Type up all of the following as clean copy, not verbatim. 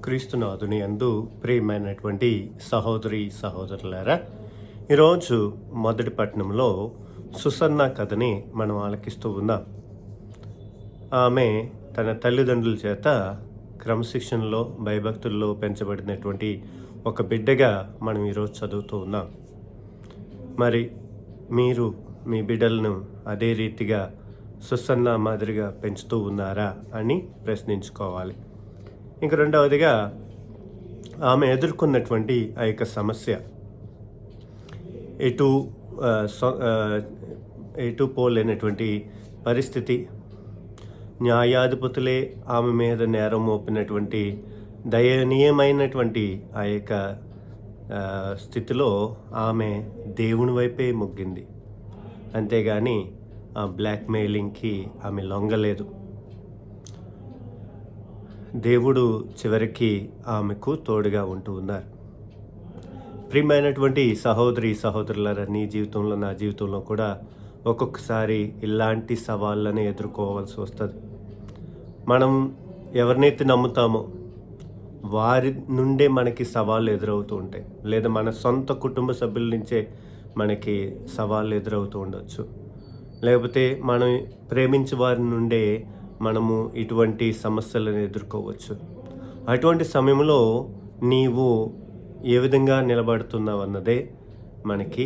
క్రీస్తునాథుని యందు ప్రియమైనటువంటి సహోదరి సహోదరులారా, ఈరోజు మొదటి పట్టణంలో సుసన్న కథని మనం ఆలకిస్తూ ఉన్నాం. ఆమె తన తల్లిదండ్రుల చేత క్రమశిక్షణలో భయభక్తుల్లో పెంచబడినటువంటి ఒక బిడ్డగా మనం ఈరోజు చదువుతూ ఉన్నాం. మరి మీరు మీ బిడ్డలను అదే రీతిగా సుసన్న మాదిరిగా పెంచుతూ ఉన్నారా అని ప్రశ్నించుకోవాలి. ఇంక రెండవదిగా ఆమె ఎదుర్కొన్నటువంటి ఆ యొక్క సమస్య, ఎటు పోలేనటువంటి పరిస్థితి, న్యాయాధిపతులే ఆమె మీద నేరం మోపినటువంటి దయనీయమైనటువంటి ఆ యొక్క స్థితిలో ఆమె దేవుని వైపే మొగ్గింది. అంతేగాని ఆ బ్లాక్మెయిలింగ్కి ఆమె లొంగలేదు. దేవుడు చివరికి ఆమెకు తోడుగా ఉంటూ ఉన్నారు. ప్రియమైనటువంటి సహోదరి సహోదరులారా, నీ జీవితంలో నా జీవితంలో కూడా ఒక్కొక్కసారి ఇలాంటి సవాళ్ళని ఎదుర్కోవాల్సి వస్తుంది. మనం ఎవరినైతే నమ్ముతామో వారి నుండే మనకి సవాళ్ళు ఎదురవుతూ ఉంటాయి, లేదా మన సొంత కుటుంబ సభ్యుల నుంచే మనకి సవాళ్ళు ఎదురవుతూ ఉండవచ్చు, లేకపోతే మనం ప్రేమించే వారి నుండే మనము ఇటువంటి సమస్యలను ఎదుర్కోవచ్చు. అటువంటి సమయంలో నీవు ఏ విధంగా నిలబడుతున్నావు అన్నదే మనకి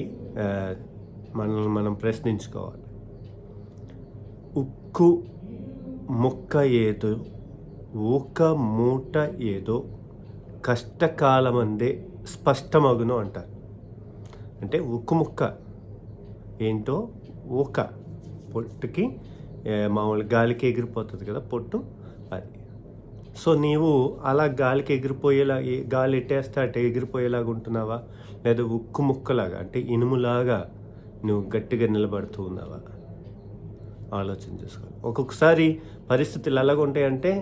మనల్ని మనం ప్రశ్నించుకోవాలి. ఉక్కు ముక్క ఏదో ఊక మూట ఏదో కష్టకాలమందే స్పష్టమగును అంటారు. అంటే ఉక్కు ముక్క ఏంటో, ఊక పొట్టుకి మామూలు గాలికి ఎగిరిపోతుంది కదా పొట్టు, అది. సో నీవు అలా గాలికి ఎగిరిపోయేలా, గాలి ఎట్టేస్తే అటు ఎగిరిపోయేలాగా ఉంటున్నావా, లేదా ఉక్కు ముక్కలాగా అంటే ఇనుములాగా నువ్వు గట్టిగా నిలబడుతూ ఉన్నావా? ఆలోచన చేసుకోవాలి. ఒక్కొక్కసారి పరిస్థితులు ఎలాగ ఉంటాయంటే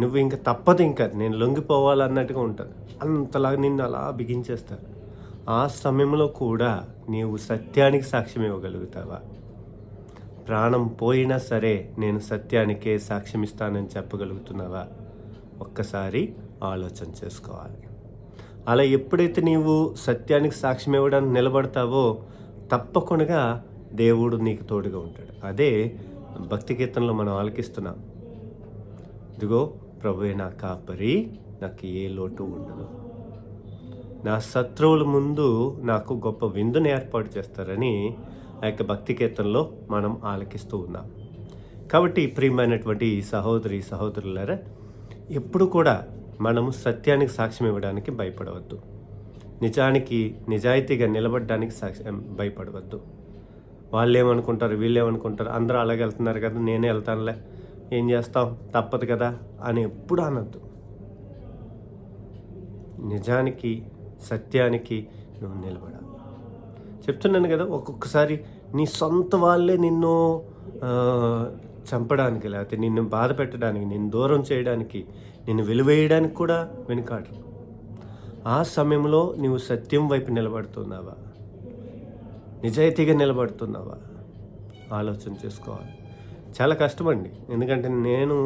నువ్వు ఇంకా తప్పదు, ఇంకా నేను లొంగిపోవాలన్నట్టుగా ఉంటుంది. అంతలాగా నిన్ను అలా బిగించేస్తారు. ఆ సమయంలో కూడా నీవు సత్యానికి సాక్ష్యం ఇవ్వగలుగుతావా? ప్రాణం పోయినా సరే నేను సత్యానికే సాక్ష్యం ఇస్తానని చెప్పగలుగుతున్నావా? ఒక్కసారి ఆలోచన చేసుకోవాలి. అలా ఎప్పుడైతే నీవు సత్యానికి సాక్ష్యం ఇవ్వడానికి నిలబడతావో తప్పకుండా దేవుడు నీకు తోడుగా ఉంటాడు. అదే భక్తి కీర్తనలో మనం ఆలకిస్తున్నాం. ఇదిగో ప్రభువే నా కాపరి, నాకు ఏ లోటు ఉండదు. నా శత్రువుల ముందు నాకు గొప్ప విందుని ఏర్పాటు చేస్తారని ఆ యొక్క భక్తి కీర్తనలో మనం ఆలకిస్తూ ఉన్నాం. కాబట్టి ప్రియమైనటువంటి సహోదరి సహోదరులారా, ఎప్పుడు కూడా మనము సత్యానికి సాక్ష్యం ఇవ్వడానికి భయపడవద్దు. నిజాయితీగా నిలబడడానికి భయపడవద్దు. వాళ్ళు ఏమనుకుంటారు, వీళ్ళు ఏమనుకుంటారు, అందరూ అలాగే వెళ్తున్నారు కదా, నేనే వెళ్తానులే, ఏం చేస్తాం, తప్పదు కదా అని ఎప్పుడు అనొద్దు. నిజానికి సత్యానికి నువ్వు నిలబడాలి. చెప్తున్నాను కదా, ఒక్కొక్కసారి నీ సొంత వాళ్ళే నిన్ను చంపడానికి, లేకపోతే నిన్ను బాధ పెట్టడానికి, నిన్ను దూరం చేయడానికి, నిన్ను వెలివేయడానికి కూడా వెనుకాడరు. ఆ సమయంలో నువ్వు సత్యం వైపు నిలబడుతున్నావా, నిజాయితీగా నిలబడుతున్నావా? ఆలోచన చేసుకోవాలి. చాలా కష్టమండి. ఎందుకంటే నేను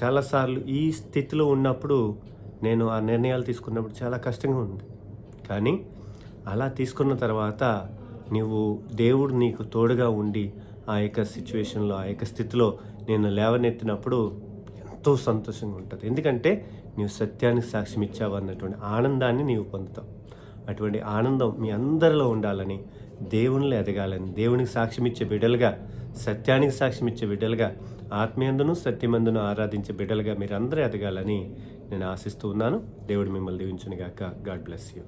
చాలాసార్లు ఈ స్థితిలో ఉన్నప్పుడు, నేను ఆ నిర్ణయాలు తీసుకున్నప్పుడు చాలా కష్టంగా ఉంది. కానీ అలా తీసుకున్న తర్వాత దేవుడు నీకు తోడుగా ఉండి ఆ యొక్క సిచ్యువేషన్లో, ఆ యొక్క స్థితిలో నేను లేవనెత్తినప్పుడు ఎంతో సంతోషంగా ఉంటుంది. ఎందుకంటే నీవు సత్యానికి సాక్ష్యం ఇచ్చావు అన్నటువంటి ఆనందాన్ని నీవు పొందుతావు. అటువంటి ఆనందం మీ అందరిలో ఉండాలని, దేవునిలో ఎదగాలని, దేవునికి సాక్ష్యం ఇచ్చే బిడ్డలుగా, సత్యానికి సాక్ష్యం ఇచ్చే బిడ్డలుగా, ఆత్మీయందును సత్యమందును ఆరాధించే బిడ్డలుగా మీరందరూ ఎదగాలని నేను ఆశిస్తూ ఉన్నాను. దేవుడు మిమ్మల్ని దీవించును గాక. God bless you.